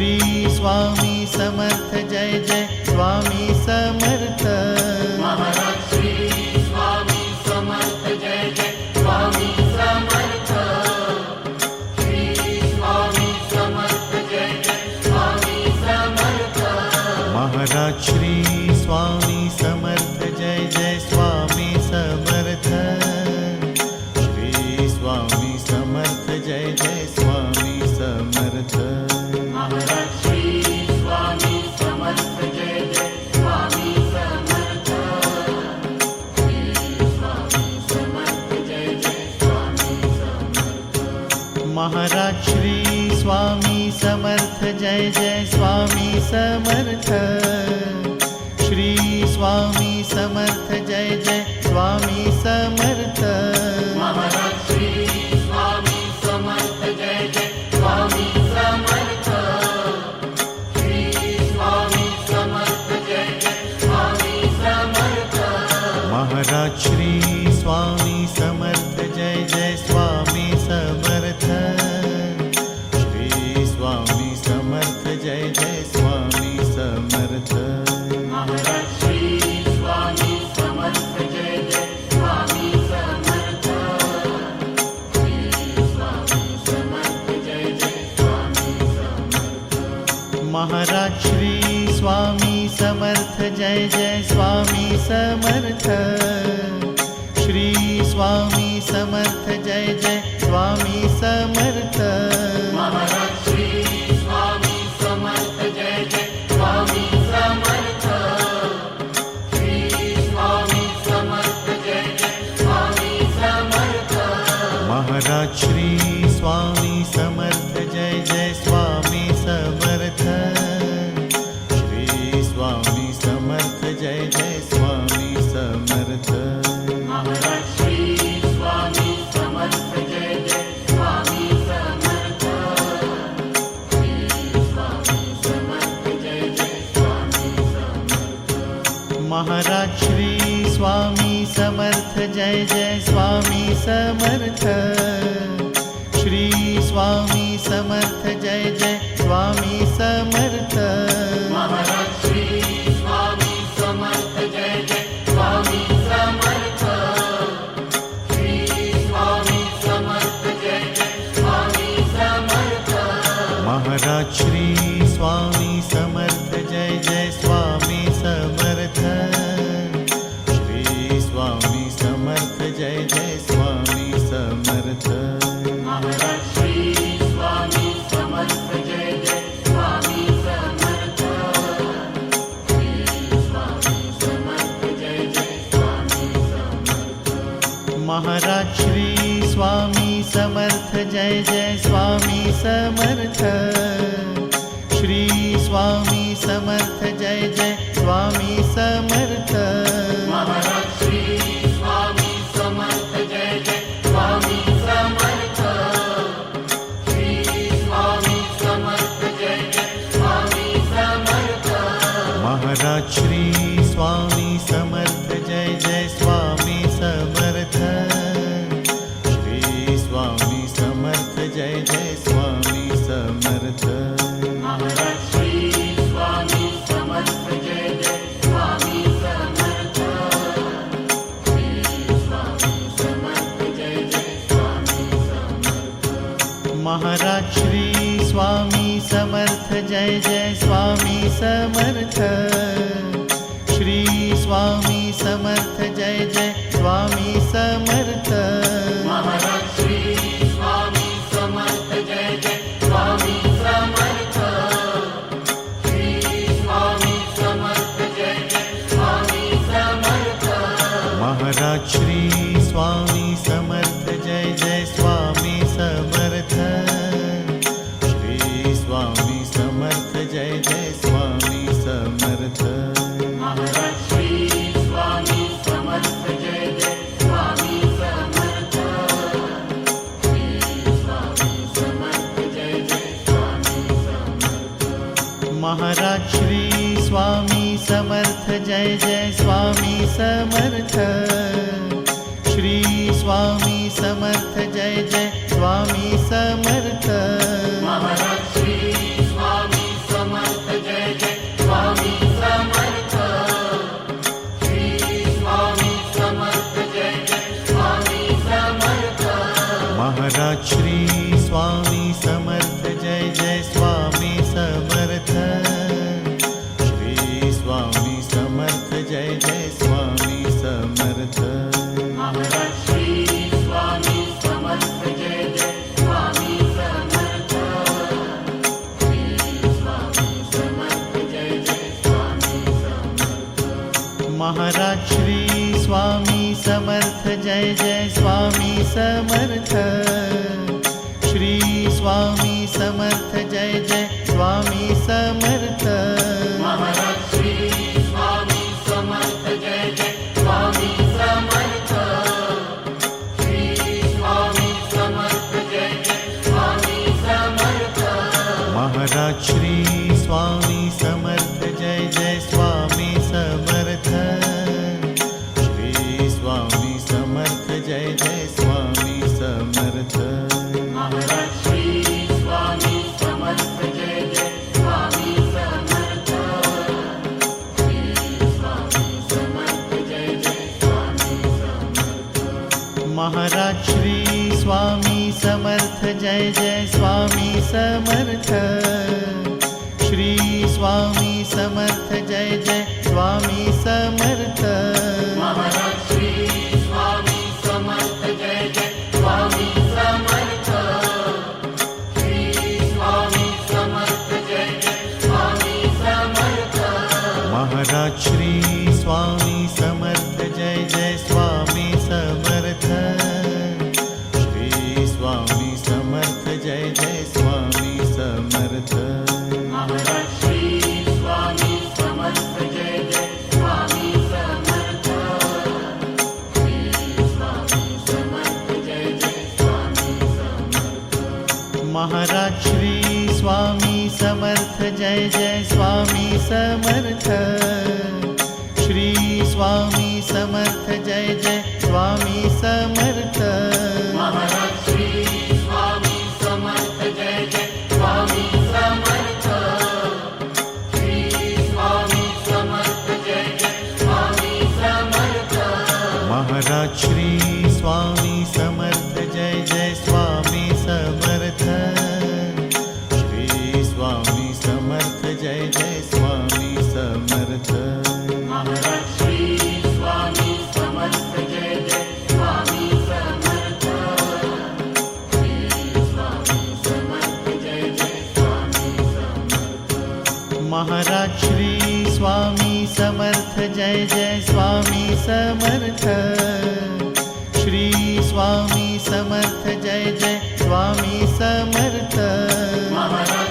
Shri Swami Samarth Jai Jai Swami Samarth. Maharaj Shri Swami Samarth Jai Jai Swami Samarth. Shri Swami Samarth Jai Jai Swami Samarth. Maharaj Shri Swami Samarth Jai Jai Swami Samarth. Shri Swami Samarth Jai Jai Swami Samarth. Maharaj Shri Swami Samarth Jai Jai Swami Samarth. Shri Swami Samarth Jai Jai Swami Samarth. Maharaj Shri Swami Samarth Jai Jai Swami Samarth. Shri Swami Samarth Jai Jai Swami Samarth. Maharaj Shri Swami Samarth Jai Jai Swami Samarth. Shri Swami Samarth Jai Jai Swami Samarth. Maharaj Shri Swami Samarth Jai Jai Swami Samarth. Shri Swami Samarth Jai Jai Swami Samarth. Maharaj Shri Swami Samarth Jai Jai Swami Samarth. Shri Swami Samarth Jai Jai Swami Samarth. Maharaj Shri Swami Samarth Jai Jai Swami Samarth. Shri Swami Samarth Jai Jai Swami Samarth. Maharaj Shri Swami Samarth Jai Jai Swami Samarth. Shri Swami Samarth Jai Jai Swami Samarth. Maharaj Shri Swami Samarth Jai Jai Swami Samarth. Shri Swami Samarth Jai Jai Swami Samarth. Maharaj Shri Swami Samarth Jai Jai Swami Samarth. Shri Swami Samarth Jai Jai Swami Samarth. Maharaj Shri Swami Samarth Jai Jai Swami Samarth. Shri Swami Samarth Jai Jai Swami Samarth. Maharaj Shri Swami Samarth Jai Jai Swami Samarth. Shri Swami Samarth Jai Jai Swami Samarth. Maharaj Shri Swami Samarth Jai Jai Swami Samarth. Shri Swami Samarth Jai Jai Swami Samarth. Maharaj Shri Swami Samarth Jai Jai Swami Samarth. Shri Swami Samarth Jai Jai Swami Samarth. Maharaj Shri Swami Samarth Jai Jai Swami Samarth. Shri Swami Samarth Jai Jai Swami Samarth. Maharaj Shri Swami Samarth Jai Jai Swami Samarth. Shri Swami Samarth Jai Jai Swami Samarth. Maharaj Shri Swami Samarth Jai Jai Swami Samarth. Shri Swami Samarth Jai Jai Swami Samarth. Maharaj Shri Swami Samarth Jai Jai Swami Samarth. Shri Swami Samarth Jai Jai Swami Samarth. Maharaj Shri Swami Samarth Jai Jai Swami Samarth. Shri Swami Samarth Jai Jai Swami Samarth. Maharaj Shri Swami Samarth Jai Jai Swami Samarth. Shri Swami Samarth Jai Jai Swami Samarth. Maharaj Shri Swami Samarth Jai Jai Swami Samarth. Shri Swami Samarth Jai Jai Swami Samarth. Maharaj Shri Swami Samarth Jai Jai Swami Samarth. Shri Swami Samarth Jai Jai Swami Samarth. Maharaj Shri Swami Samarth Jai Jai Swami Samarth. Shri Swami Samarth Jai Jai Swami Samarth. Maharaj Shri Swami Maharaj Shri Swami Samarth Jai Jai Swami Samarth Shri Swami Samarth Jai Jai Swami Samarth Maharaj Shri Swami Samarth Jai Jai Swami Samarth Shri Swami Samarth Jai Jai Swami Samarth Maharaj Shri Swami Samarth Jai Jai Swami Samarth Shri Swami Samarth Jai Jai Swami Samarth Maharaj Shri Swami Samarth Jai Jai Swami Samarth Shri Swami Samarth Jai Jai Swami Samarth Maharaj Shri Swami Samarth Jai Jai Swami Samarth Shri Swami Samarth Jai Jai Swami Samarth Maharaj Shri Swami Samarth Jai Jai Swami Samarth Shri Swami Samarth Jai Jai Swami Samarth Maharaj Shri Swami Samarth Jai Jai Swami Samarth Shri Swami Samarth Jai Jai Swami Samarth Maharaj Shri Swami Samarth Jai Jai Swami Samarth Shri Swami Samarth Jai Jai Swami Samarth Maharaj Shri Swami Samarth Jai Jai Swami Samarth Shri Swami Samarth Jai Jai Swami Samarth Maharaj Shri Swami Samarth Jai Jai Swami Samarth Shri Swami Samarth Jai Jai Swami Samarth Maharaj Shri Swami Samarth Jai Jai Swami Samarth Shri Swami Samarth Jai Jai Swami Samarth Maharaj Shri Swami Samarth Jai Jai Swami Samarth Shri Swami Samarth Jai Jai Swami Samarth Maharaj Shri Swami Samarth Jai Jai Swami Samarth Shri Swami Samarth Jai Jai Swami Samarth Maharaj